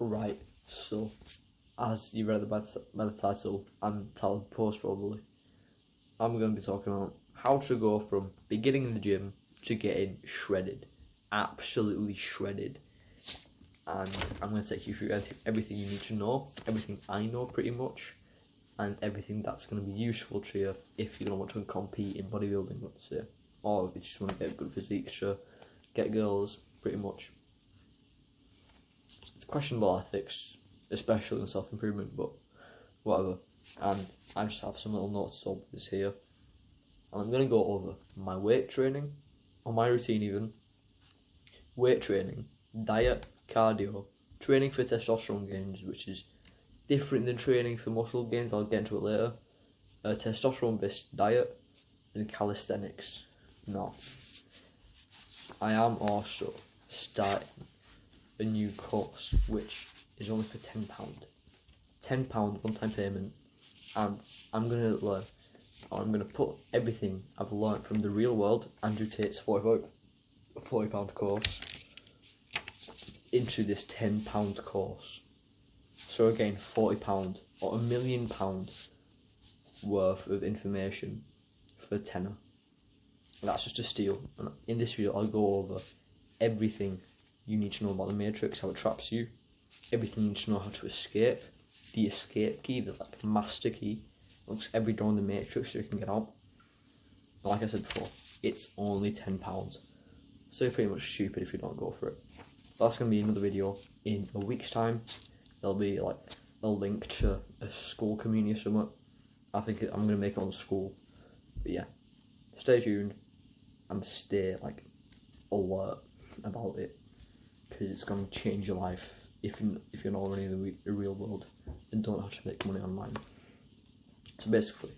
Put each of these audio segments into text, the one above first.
Right, so as you read by the title and title post probably, I'm going to be talking about how to go from beginning in the gym to getting shredded, absolutely shredded. And I'm going to take you through everything you need to know, everything I know pretty much, and everything that's going to be useful to you if you don't want to compete in bodybuilding, let's say, or if you just want to get a good physique to get girls, pretty much. It's questionable ethics, especially in self-improvement, but whatever. And I just have some little notes on this here. And I'm going to go over my weight training, or my routine even, weight training, diet, cardio, training for testosterone gains, which is different than training for muscle gains, I'll get into it later, a testosterone-based diet, and calisthenics. Now, I am also starting a new course, which is only for £10. £10 one-time payment, and I'm going to put everything I've learned from the real world, Andrew Tate's £40 course, into this £10 course. So again, £40 or £1 million worth of information for a tenner. That's just a steal. And in this video, I'll go over everything you need to know about the Matrix, how it traps you, everything you need to know how to escape, the escape key, the master key, looks every door in the Matrix so you can get out. Like I said before, it's only £10. So you're pretty much stupid if you don't go for it. That's going to be another video in a week's time. There'll be like a link to a school community or something. I think I'm going to make it on school. But yeah, stay tuned and stay alert about it, because it's going to change your life if you're not already in the real world and don't have to make money online. So basically,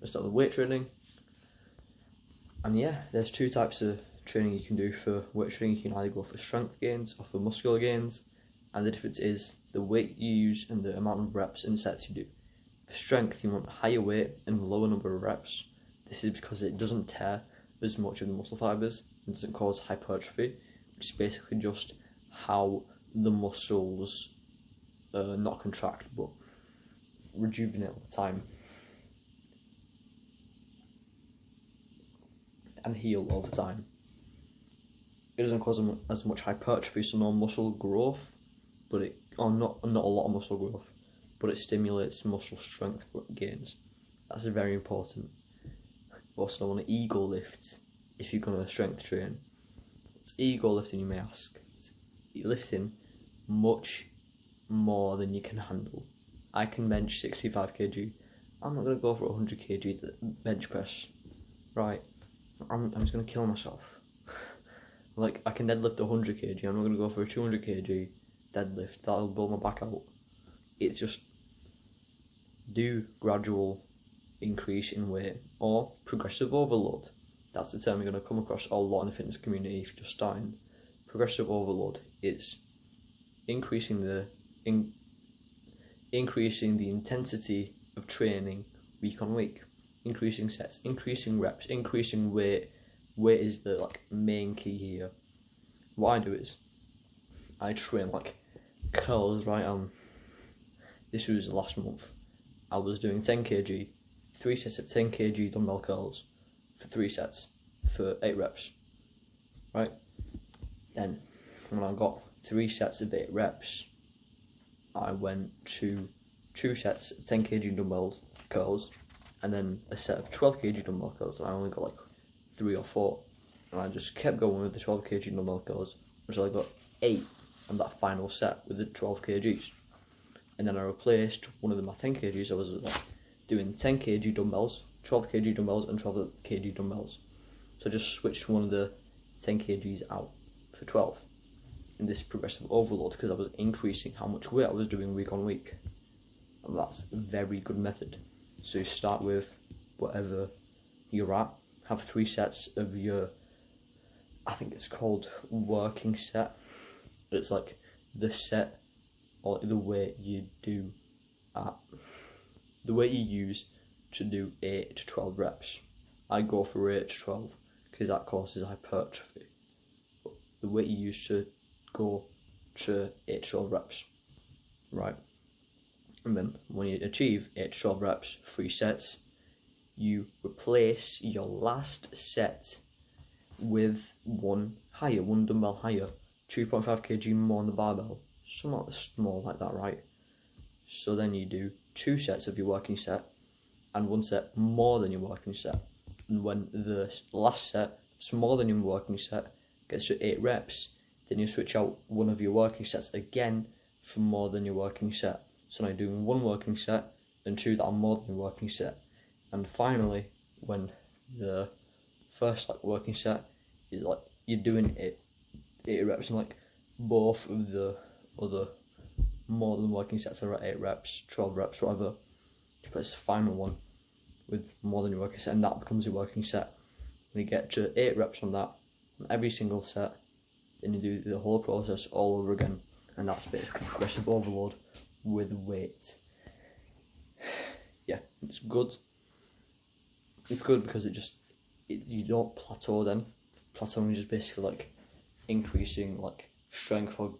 let's start with weight training. And yeah, there's two types of training you can do for weight training. You can either go for strength gains or for muscular gains, and the difference is the weight you use and the amount of reps and sets you do. For strength, you want higher weight and lower number of reps. This is because it doesn't tear as much of the muscle fibers and doesn't cause hypertrophy, which is basically just how the muscles not contract but rejuvenate over time and heal over time. It doesn't cause as much hypertrophy, so no muscle growth, but not a lot of muscle growth, but it stimulates muscle strength gains. That's very important. Also, want to ego lift if you're going to strength train. It's ego lifting, you may ask. It's lifting much more than you can handle. I can bench 65 kg. I'm not going to go for 100 kg bench press. Right, I'm just going to kill myself. Like, I can deadlift 100 kg, I'm not going to go for a 200 kg deadlift, that'll blow my back out. It's just do gradual increase in weight or progressive overload. That's the term you're going to come across a lot in the fitness community if you're just starting. Progressive overload is increasing the intensity of training week on week, increasing sets, increasing reps, increasing weight. Weight is the main key here. What I do is I train curls, right? This was last month. I was doing 10 kg, 3 sets of 10 kg dumbbell curls for 3 sets for 8 reps, right? Then when I got 3 sets of 8 reps, I went to 2 sets of 10 kg dumbbell curls and then a set of 12 kg dumbbell curls, and I only got 3 or 4, and I just kept going with the 12 kg dumbbell curls until I got 8 on that final set with the 12 kgs. And then I replaced one of my 10 kgs. I was doing 10 kg dumbbells, 12 kg dumbbells and 12 kg dumbbells. So I just switched one of the 10 kgs out for 12 in this progressive overload, because I was increasing how much weight I was doing week on week. And that's a very good method. So you start with whatever you're at, have 3 sets of your, I think it's called working set. It's the set or the weight you do the weight you use to do 8 to 12 reps. I go for 8 to 12 because that causes hypertrophy. But the weight you use to go to 8 to 12 reps. right? And then when you achieve 8 to 12 reps, 3 sets, you replace your last set with one dumbbell higher, 2.5 kg more on the barbell, somewhat small like that, right? So then you do 2 sets of your working set and 1 set more than your working set. And when the last set, smaller than your working set, gets to 8 reps, then you switch out one of your working sets again for more than your working set. So now you're doing 1 working set and 2 that are more than your working set. And finally, when the first working set is you're doing 8 reps, and both of the other more than working sets are at 8 reps, 12 reps, whatever. You put this final one with more than your working set, and that becomes your working set. When you get to 8 reps on that, on every single set, then you do the whole process all over again, and that's basically progressive overload with weight. Yeah, it's good. It's good because you don't plateau then. Plateauing is just basically increasing strength or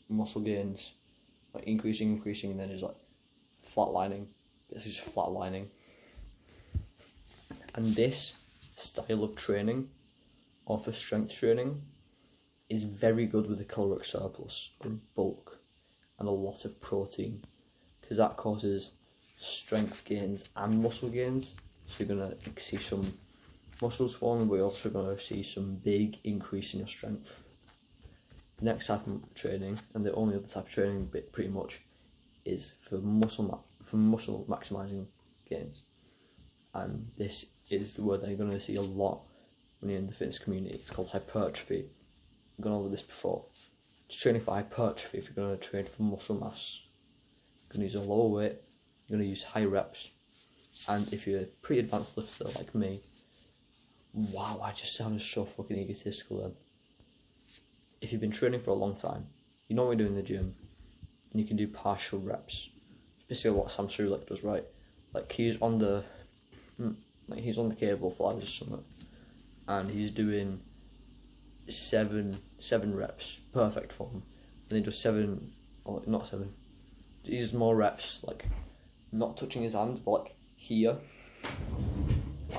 muscle gains, increasing, and then it's flatlining. This is flatlining. And this style of training, or for strength training, is very good with a caloric surplus or bulk and a lot of protein, because that causes strength gains and muscle gains. So you're going to see some muscles forming, but you're also going to see some big increase in your strength. The next type of training, and the only other type of training pretty much, is for muscle maximizing gains. And this is the word that you're going to see a lot when you're in the fitness community. It's called hypertrophy. I've gone over this before. It's training for hypertrophy. If you're going to train for muscle mass, you're going to use a lower weight, you're going to use high reps. And if you're a pretty advanced lifter like me, wow, I just sounded so fucking egotistical then. If you've been training for a long time, you know what you do in the gym, and you can do partial reps. It's basically what Sam Sulek does, right? He's on the cable for hours or something, and he's doing seven reps, perfect for him. And he does 7, or not 7. He does more reps, not touching his hand, but here,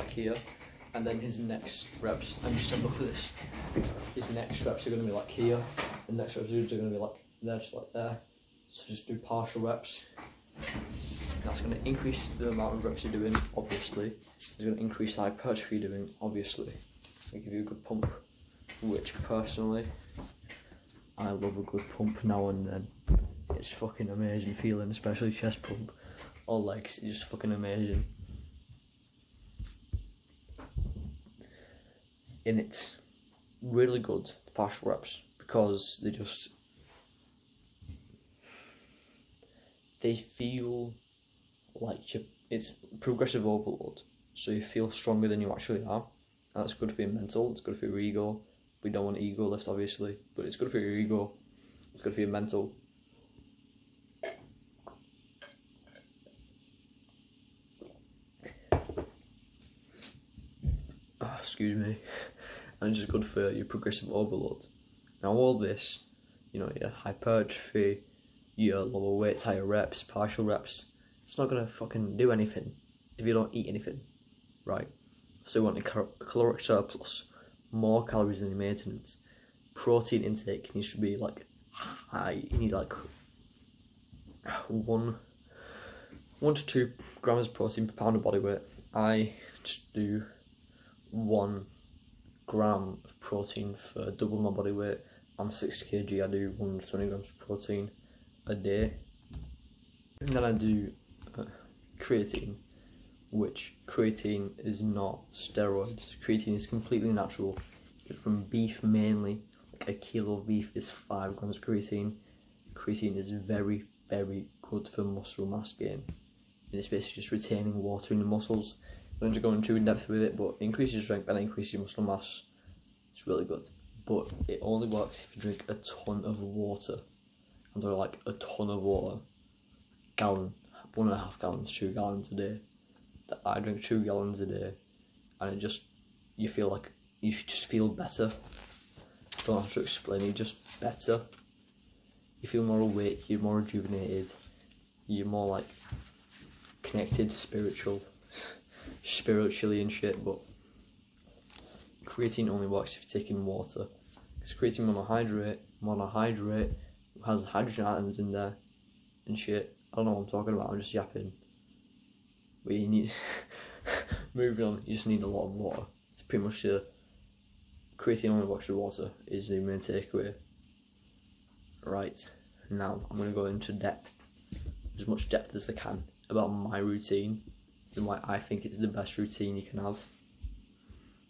here. And then his next reps, and just stand up for this. His next reps are going to be here, and next reps are going to be there, just there. So just do partial reps. That's going to increase the amount of reps you're doing, obviously. It's going to increase the hypertrophy you're doing, obviously. It'll give you a good pump, which personally, I love a good pump now and then. It's fucking amazing feeling, especially chest pump or legs. It's just fucking amazing. And it's really good, the partial reps, because they feel it's progressive overload, so you feel stronger than you actually are, and that's good for your mental, it's good for your ego. We don't want ego lift, obviously, but it's good for your ego, it's good for your mental. Excuse me. And it's just good for your progressive overload. Now all this, your hypertrophy, your lower weights, higher reps, partial reps, it's not gonna fucking do anything if you don't eat anything, right? So you want a caloric surplus, more calories than your maintenance. Protein intake needs to be high. You need 1 to 2 grams of protein per pound of body weight. I just do 1 gram of protein for double my body weight. I'm 60 kg, I do 120 grams of protein a day. And then I do creatine, which creatine is not steroids. Creatine is completely natural. You get it from beef mainly. A kilo of beef is 5 grams of creatine. Creatine is very, very good for muscle mass gain. And it's basically just retaining water in the muscles. I don't go too in depth with it, but it increases your strength and increases your muscle mass. It's really good. But it only works if you drink a ton of water. And they're a ton of water. Gallon, 1.5 gallons, 2 gallons a day. I drink 2 gallons a day, and you just feel better. Don't have to explain it, just better. You feel more awake, you're more rejuvenated, you're more like connected, spiritually and shit. But creatine only works if you're taking water, because creatine monohydrate has hydrogen atoms in there and shit. I don't know what I'm talking about, I'm just yapping. But you need moving on, you just need a lot of water. It's pretty much creatine only works with water is the main takeaway. Right, now I'm going to go into depth, as much depth as I can, about my routine and why I think it's the best routine you can have.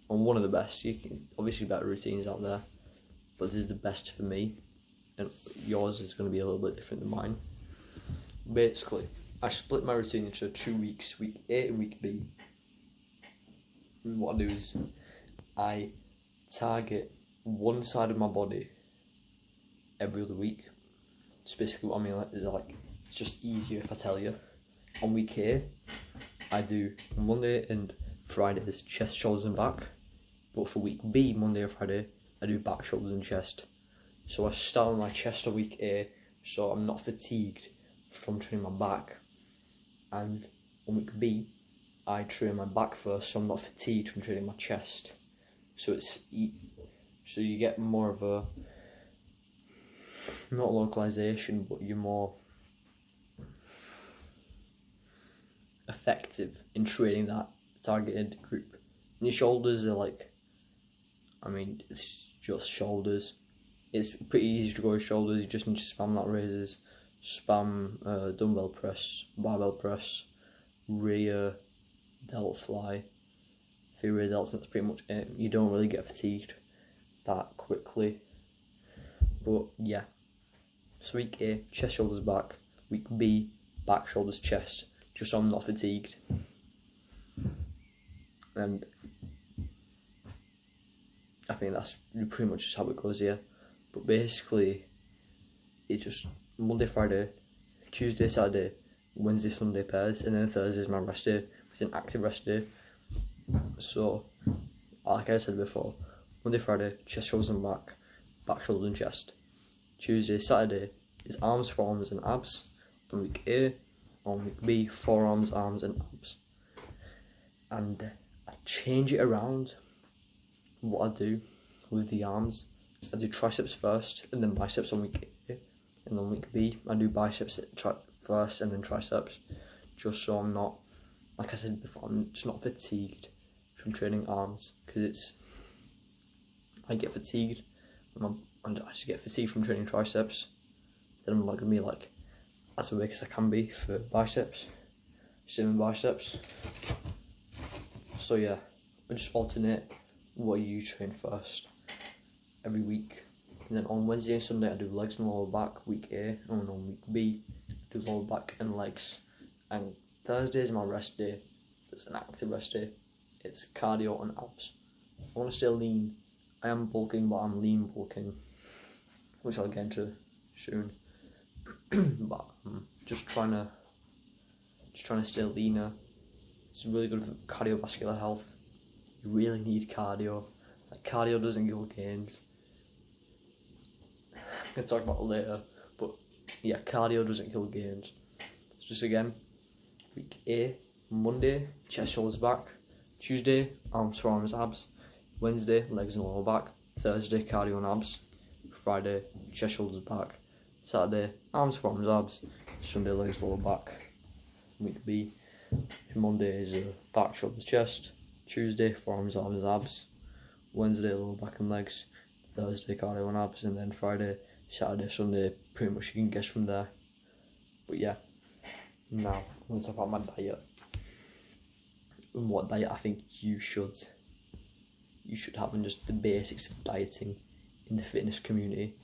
And one of the best. You can obviously better routines out there, but this is the best for me, and yours is going to be a little bit different than mine. Basically, I split my routine into 2 weeks, week A and week B. And what I do is I target one side of my body every other week. It's basically what I mean is like, it's just easier if I tell you. On week A, I do Monday and Fridays chest, shoulders and back. But for week B, Monday or Friday, I do back, shoulders and chest. So I start on my chest on week A, so I'm not fatigued from training my back. And on week B, I train my back first, so I'm not fatigued from training my chest. So you get more of a, not localization, but you're more effective in training that targeted group. And your shoulders are like, I mean, it's just shoulders. It's pretty easy to go with shoulders. You just need to spam lat raises, spam dumbbell press, barbell press, rear delt fly. For your rear delts, that's pretty much it. You don't really get fatigued that quickly. But yeah, so week A, chest, shoulders, back. Week B, back, shoulders, chest, just so I'm not fatigued. And I think that's pretty much just how it goes here. But basically, it's just Monday, Friday, Tuesday, Saturday, Wednesday, Sunday pairs, and then Thursday is my rest day. It's an active rest day. So, like I said before, Monday, Friday, chest, shoulders and back, back, shoulders and chest. Tuesday, Saturday is arms, forearms and abs on week A. On week B, forearms, arms and abs. And I change it around. What I do with the arms, I do triceps first and then biceps on week A. And on week B, I do biceps first and then triceps. Just so I'm not, like I said before, I'm just not fatigued from training arms. Because I get fatigued. I just get fatigued from training triceps. Then I'm not going to be like as awake as I can be for biceps, swimming biceps. So yeah, I just alternate what you train first every week. And then on Wednesday and Sunday I do legs and lower back, week A, and on week B I do lower back and legs. And Thursday is my rest day. It's an active rest day. It's cardio and abs. I want to stay lean. I am bulking, but I'm lean bulking, which I'll get into soon. But I'm just trying to stay leaner. It's really good for cardiovascular health. You really need cardio. Like, cardio doesn't kill gains. I'm gonna talk about it later, but yeah, cardio doesn't kill gains. So just again, week A, Monday, chest, shoulders, back. Tuesday, arms, forearms, abs. Wednesday, legs and lower back. Thursday, cardio and abs. Friday, chest, shoulders, back. Saturday, arms, forearms, abs. Sunday, legs, lower back. Week B, Monday is back, shoulders, chest. Tuesday, forearms, arms, abs. Wednesday, lower back and legs. Thursday, cardio and abs. And then Friday, Saturday, Sunday, pretty much you can guess from there. But yeah, now I'm going to talk about my diet. And what diet I think you should have, and just the basics of dieting in the fitness community.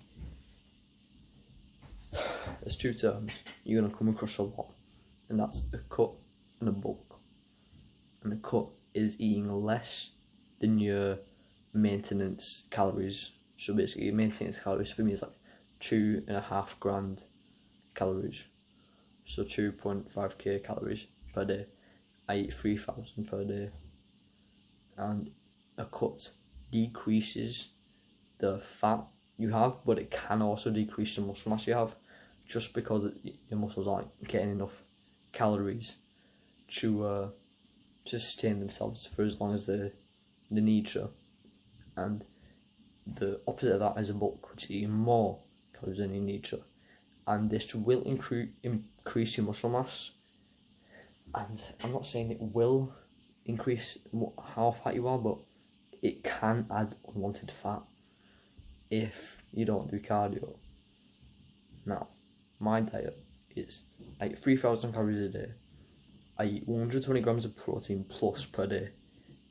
There's two terms you're going to come across a lot, and that's a cut and a bulk. And a cut is eating less than your maintenance calories. So basically your maintenance calories for me is like 2.5 grand calories. So 2.5k calories per day. I eat 3,000 per day. And a cut decreases the fat you have, but it can also decrease the muscle mass you have, just because your muscles aren't getting enough calories to sustain themselves for as long as they need to. And the opposite of that is a bulk, which is eating more calories than you need to. And this will increase your muscle mass. And I'm not saying it will increase how fat you are, but it can add unwanted fat if you don't do cardio. Now, my diet is I eat 3,000 calories a day. I eat 120 grams of protein plus per day,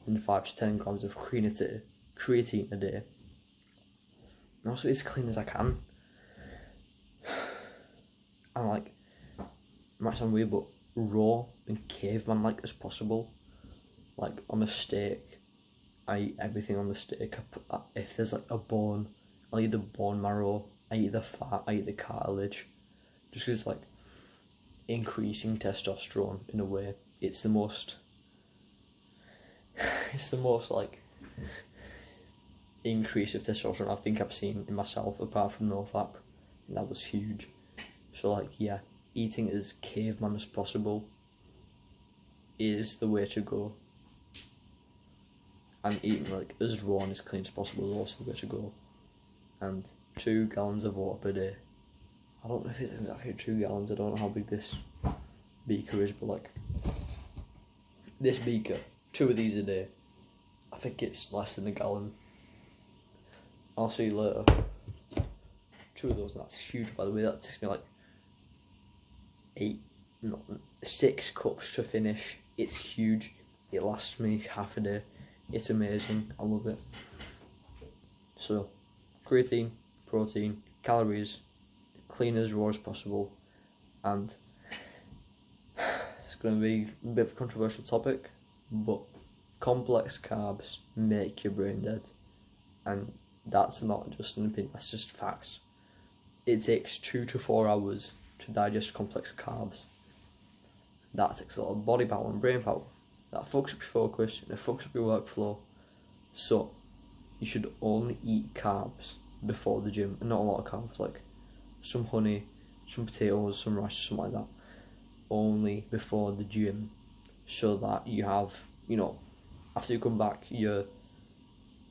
and 5 to 10 grams of creatine a day. And also, it's as clean as I can. I'm like, it might sound weird, but raw and caveman-like as possible. Like on a steak, I eat everything on the steak. If there's like a bone, I'll eat the bone marrow. I eat the fat. I eat the cartilage. Just because it's like increasing testosterone in a way. It's the most like increase of testosterone I think I've seen in myself, apart from NoFap, and that was huge. So like, yeah, eating as caveman as possible is the way to go, and eating like as raw and as clean as possible is also the way to go. And 2 gallons of water per day. I don't know if it's exactly 2 gallons, I don't know how big this beaker is, but like this beaker, 2 of these a day, I think it's less than a gallon. I'll see you later. 2 of those, that's huge by the way. That takes me like 6 cups to finish. It's huge. It lasts me half a day. It's amazing. I love it. So, creatine, protein, calories, clean as raw as possible, and it's going to be a bit of a controversial topic, but complex carbs make your brain dead, and that's not just an opinion, that's just facts. It takes 2 to 4 hours to digest complex carbs. That takes a lot of body power and brain power. That fucks up your focus and it fucks up your workflow. So you should only eat carbs before the gym, and not a lot of carbs, like some honey, some potatoes, some rice, something like that, only before the gym, so that you have, you know, after you come back, you're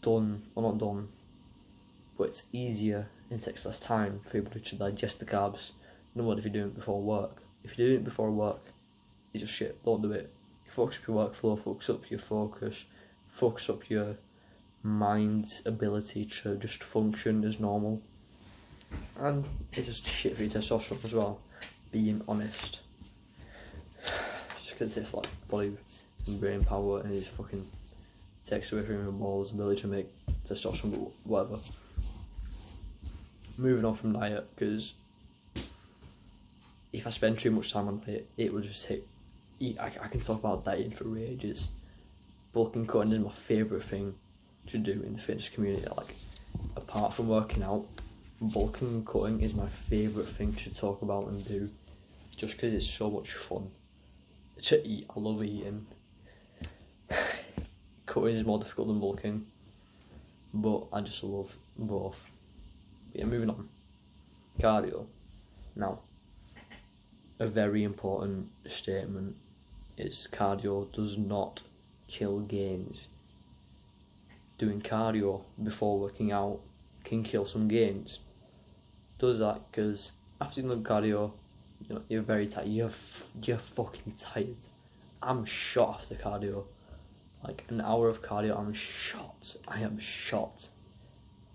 done, or not done, but it's easier and takes less time for your body to digest the carbs than what if you're doing it before work. If you're doing it before work, it's just shit, don't do it. It fucks up your workflow, fucks up your focus, fucks up your mind's ability to just function as normal, and it's just shit for your testosterone as well, being honest. Just because it's like body and brain power, and it just fucking takes away from your balls' ability to make testosterone, but whatever. Moving on from diet, because if I spend too much time on diet, it will just hit. I can talk about dieting for ages. Bulk and cutting is my favourite thing to do in the fitness community. Like, apart from working out, bulking and cutting is my favourite thing to talk about and do, just because it's so much fun to eat. I love eating. Cutting is more difficult than bulking, but I just love both. But yeah, moving on. Cardio. Now, a very important statement is cardio does not kill gains. Doing cardio before working out can kill some gains. Does that because after you've done cardio, you know, you're very tired. You're fucking tired. I'm shot after cardio. Like an hour of cardio, I'm shot. I am shot.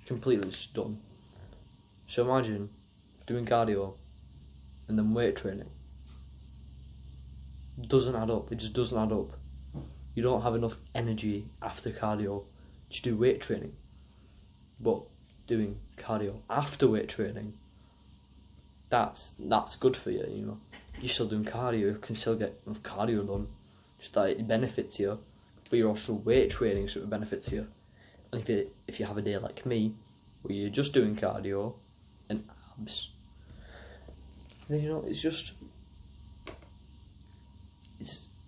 Completely stunned. So imagine doing cardio and then weight training. Doesn't add up. It just doesn't add up. You don't have enough energy after cardio to do weight training. But doing cardio after weight training, that's good for you, you know. You're still doing cardio, you can still get enough cardio done, just that it benefits you, but you're also weight training, so it benefits you. And if you have a day like me, where you're just doing cardio and abs, then, you know,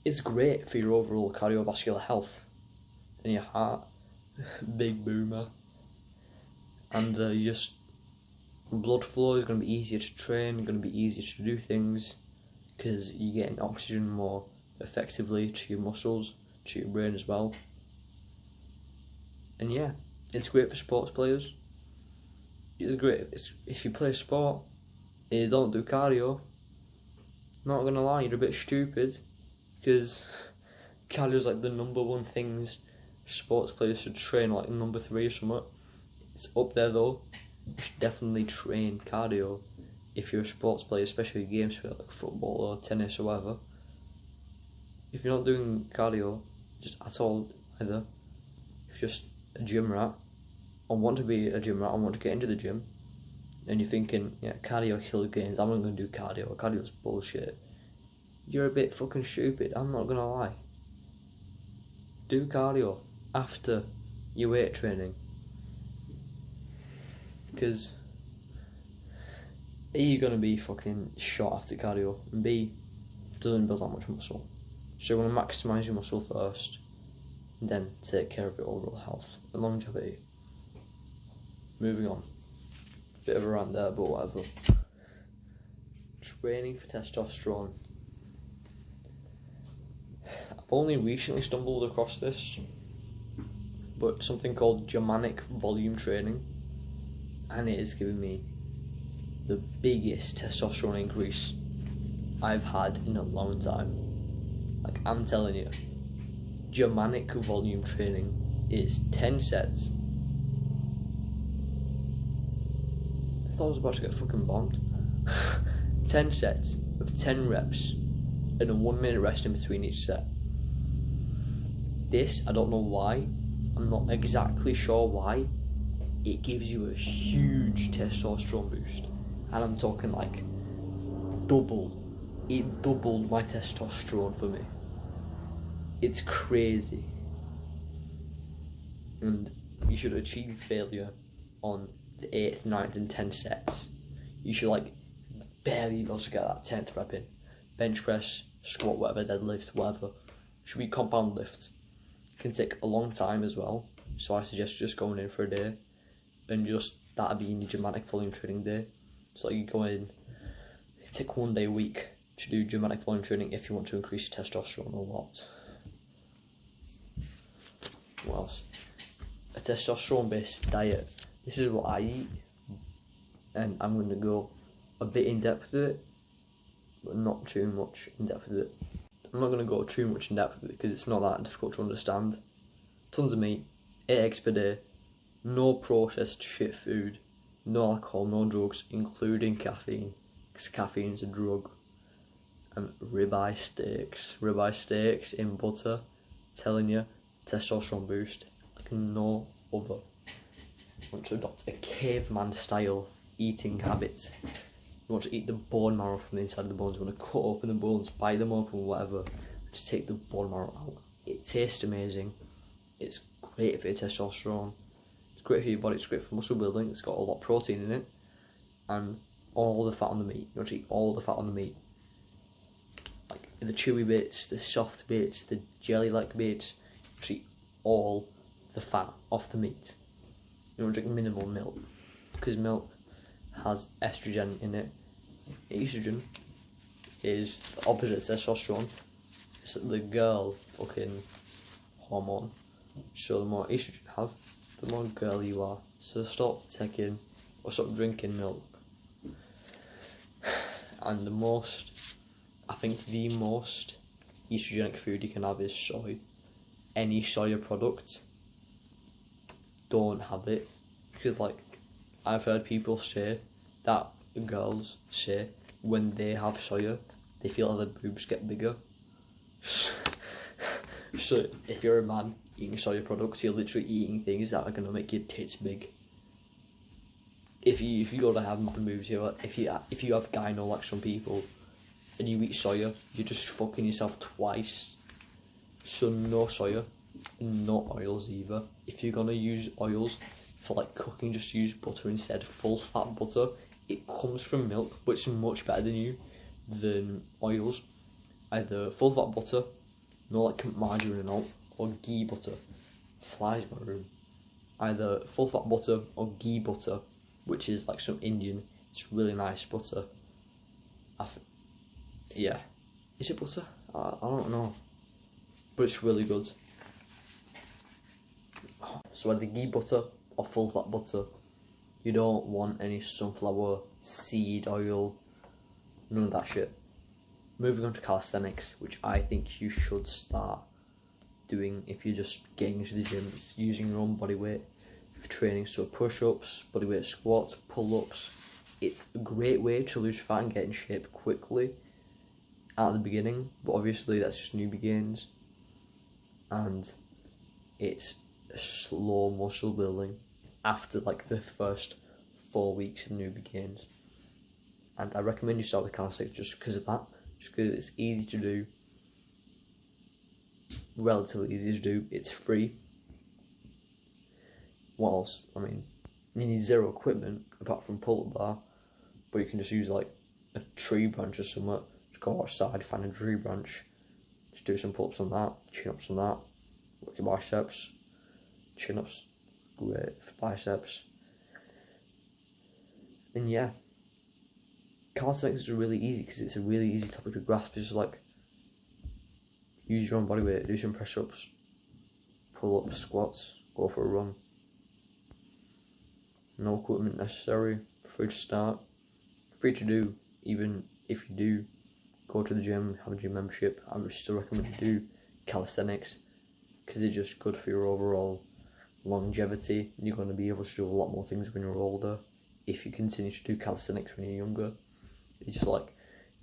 it's great for your overall cardiovascular health and your heart. Big boomer. And you just blood flow is going to be easier to train, going to be easier to do things, because you're getting oxygen more effectively to your muscles, to your brain as well. And yeah, it's great for sports players. It's great if you play a sport and you don't do cardio. I'm not gonna lie, you're a bit stupid, because cardio is like the number one things sports players should train, like number 3 or something. It's up there though. You should definitely train cardio if you're a sports player, especially games for like football or tennis or whatever. If you're not doing cardio just at all either, if you're just a gym rat, I want to be a gym rat, I want to get into the gym, and you're thinking, yeah, cardio kills gains, I'm not going to do cardio, cardio's bullshit, you're a bit fucking stupid, I'm not going to lie. Do cardio after your weight training, because A, you're going to be fucking shot after cardio, and B, it doesn't build that much muscle. So you want to maximise your muscle first, and then take care of your overall health and longevity. Moving on. Bit of a rant there, but whatever. Training for testosterone. I've only recently stumbled across this, but something called Germanic volume training, and it is giving me the biggest testosterone increase I've had in a long time. Like, I'm telling you, Germanic volume training is 10 sets. I thought I was about to get fucking bombed. 10 sets of 10 reps and a 1 minute rest in between each set. This, I don't know why, I'm not exactly sure why, it gives you a huge testosterone boost. And I'm talking like double. It doubled my testosterone for me. It's crazy. And you should achieve failure on the 8th, 9th and 10th sets. You should like barely be able to get that 10th rep in. Bench press, squat, whatever, deadlift, whatever. Should be compound lift. Can take a long time as well. So I suggest just going in for a day, and just that'll be in your Germanic volume training day. So like you go in, take 1 day a week to do Germanic volume training if you want to increase testosterone a lot. What else? A testosterone based diet. This is what I eat, and I'm going to go a bit in depth with it, but not too much in depth with it. I'm not going to go too much in depth with it because it's not that difficult to understand. Tons of meat, 8 eggs per day, no processed shit food, no alcohol, no drugs, including caffeine, because caffeine's a drug. And ribeye steaks in butter, telling you, testosterone boost like no other. You want to adopt a caveman style eating habit. You want to eat the bone marrow from the inside of the bones. You want to cut open the bones, bite them open, whatever. Just take the bone marrow out. It tastes amazing. It's great for your testosterone. It's great for your body. It's great for muscle building. It's got a lot of protein in it, and all the fat on the meat. You want to eat all the fat on the meat. Like the chewy bits, the soft bits, the jelly-like bits. You eat all the fat off the meat. You want to drink minimal milk, because milk has estrogen in it. Estrogen is the opposite of testosterone. It's the girl fucking hormone. So the more estrogen you have, the more girl you are. So stop drinking milk. And I think the most estrogenic food you can have is soy. Any soya product, don't have it, because like I've heard people say that girls say when they have soya they feel like their boobs get bigger. So if you're a man eating soya products, you're literally eating things that are gonna make your tits big. If you go to have man boobs, if you have gyno like some people and you eat soya, you're just fucking yourself twice. So no soya, and no oils either. If you're gonna use oils for like cooking, just use butter instead. Full fat butter. It comes from milk, but it's much better than oils. Either full fat butter, no like margarine and all, or ghee butter. Flies in my room. Either full fat butter or ghee butter. which is like some Indian. It's really nice butter. Yeah, is it butter? I don't know, but it's really good. So either ghee butter or full fat butter. You don't want any sunflower seed oil, none of that shit. Moving on to calisthenics, which I think you should start doing if you're just getting into the gym. It's using your own body weight for training, so push-ups, bodyweight squats, pull-ups. It's a great way to lose fat and get in shape quickly at the beginning, but obviously that's just newbie gains, and it's a slow muscle building after like the first 4 weeks of newbie gains. And I recommend you start with calisthenics just because of that, just because it's easy to do, relatively easy to do, it's free. What else? I mean, you need zero equipment apart from pull-up bar, but you can just use like a tree branch or something. Just go outside, find a tree branch, just do some pull-ups on that, chin-ups on that, work your biceps, chin-ups, great for biceps. And yeah, calisthenics is really easy because it's a really easy topic to grasp. It's just like, use your own body weight, do some press-ups, pull-ups, squats, go for a run. No equipment necessary, free to start, free to do. Even if you do go to the gym, have a gym membership, I would still recommend you do calisthenics because it's just good for your overall longevity. You're going to be able to do a lot more things when you're older if you continue to do calisthenics when you're younger. It's just like,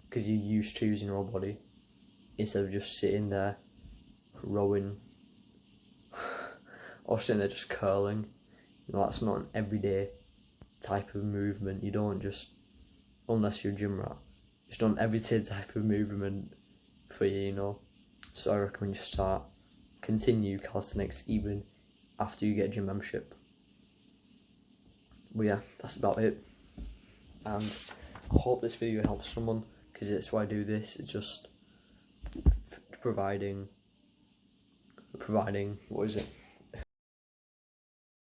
because you're used to using your whole body instead of just sitting there rowing or sitting there just curling. You know, that's not an everyday type of movement. You don't just, unless you're a gym rat, just not an everyday type of movement for you, you know. So I recommend you continue calisthenics even after you get a gym membership. But yeah, that's about it. And I hope this video helps someone, because that's why I do this. It's just providing, what is it?